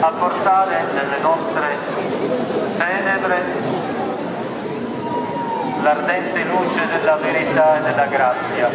a portare nelle nostre tenebre l'ardente luce della verità e della grazia,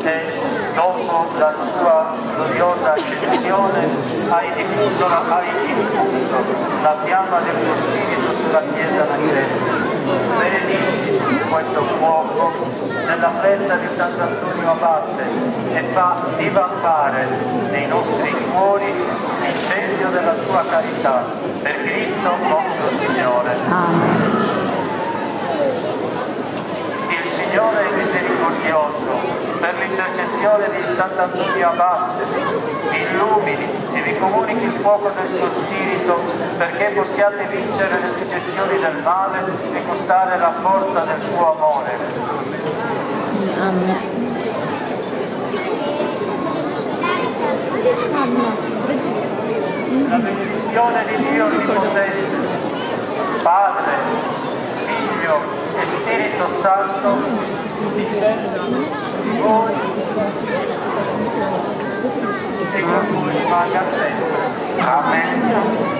e dopo la sua gloriosa ascensione hai diffuso la fiamma del tuo Spirito sulla Chiesa nazione. Benedici questo fuoco nella festa di Sant'Antonio Abate e fa divampare nei nostri cuori l'incendio della tua carità, per Cristo nostro Signore. Amen. Signore è misericordioso, per l'intercessione di Sant'Antonio Abate, vi illumini e vi comunichi il fuoco del suo Spirito, perché possiate vincere le suggestioni del male e gustare la forza del suo amore. Amen. La benedizione di Dio Onnipotente, Padre, Figlio e Spirito Santo discenda di voi e con voi rimanga sempre. Amen.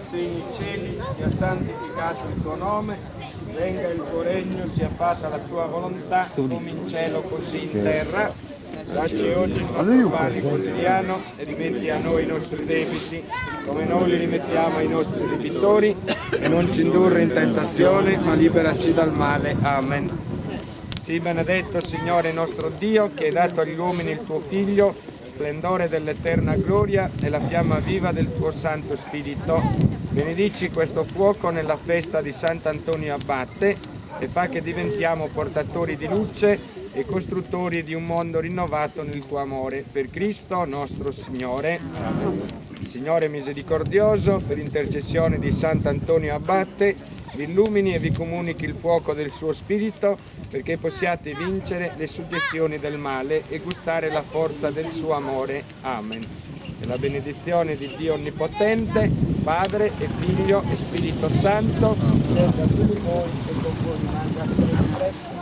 sei nei cieli, sia santificato il tuo nome, venga il tuo regno, sia fatta la tua volontà, come in cielo così in terra. Dacci oggi il nostro pane quotidiano e rimetti a noi i nostri debiti, come noi li rimettiamo ai nostri debitori, e non ci indurre in tentazione, ma liberaci dal male. Amen. Sii benedetto, Signore nostro Dio, che hai dato agli uomini il tuo Figlio, splendore dell'eterna gloria e la fiamma viva del tuo Santo Spirito. Benedici questo fuoco nella festa di Sant'Antonio Abate e fa che diventiamo portatori di luce e costruttori di un mondo rinnovato nel tuo amore. Per Cristo nostro Signore. Signore misericordioso, per intercessione di Sant'Antonio Abate, vi illumini e vi comunichi il fuoco del suo Spirito, perché possiate vincere le suggestioni del male e gustare la forza del suo amore. Amen. E la benedizione di Dio Onnipotente, Padre e Figlio e Spirito Santo, sia da tutti voi e con voi rimanga sempre.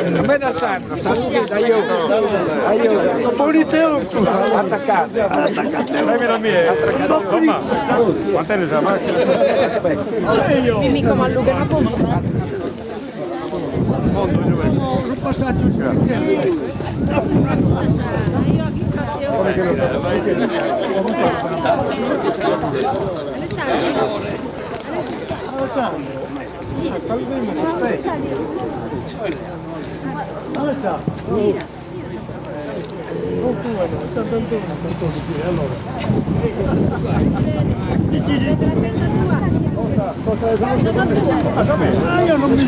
Non è da santo, da io. Attaccate. Quante ne sa? Mica malluga una bomba. Non passaggio io non mi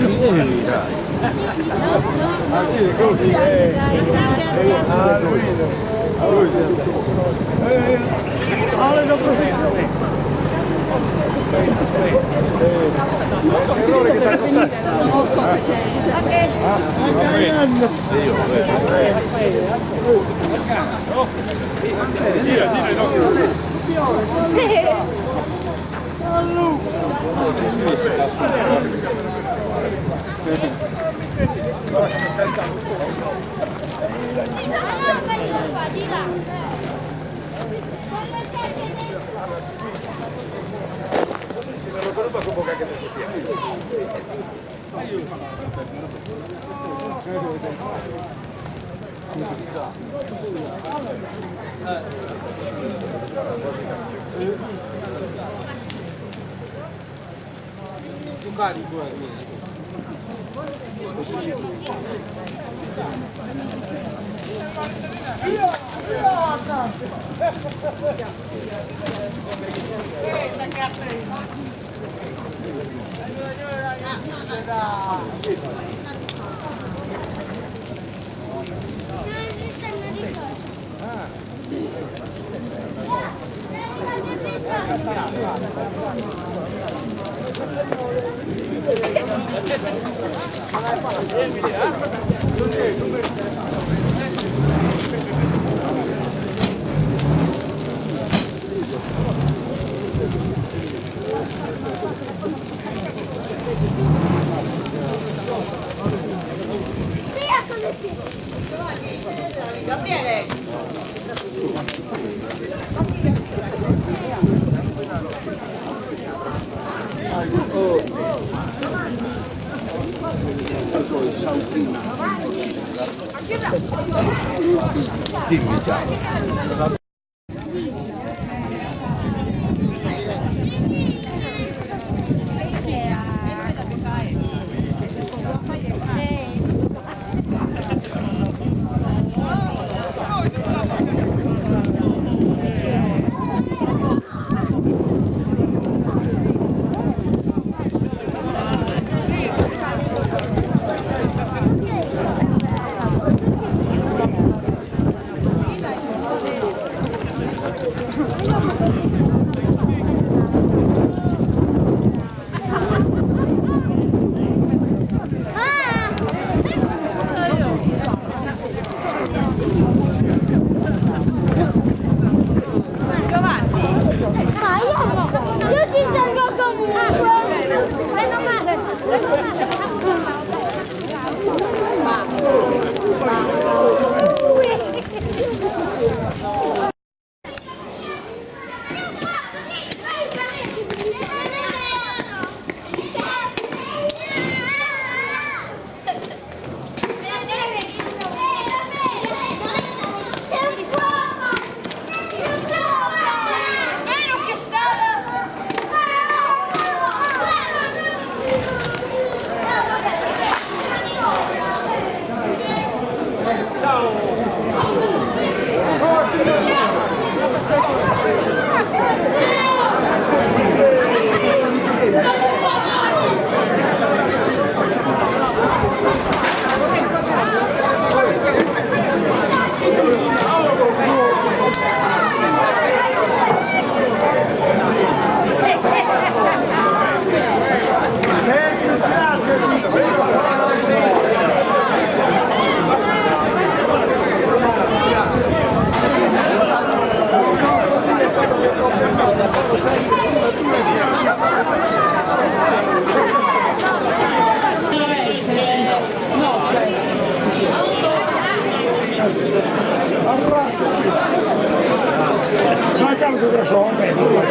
lo so, che è tutto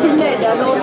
in mezzo, non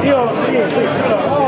io sì, ce l'ho.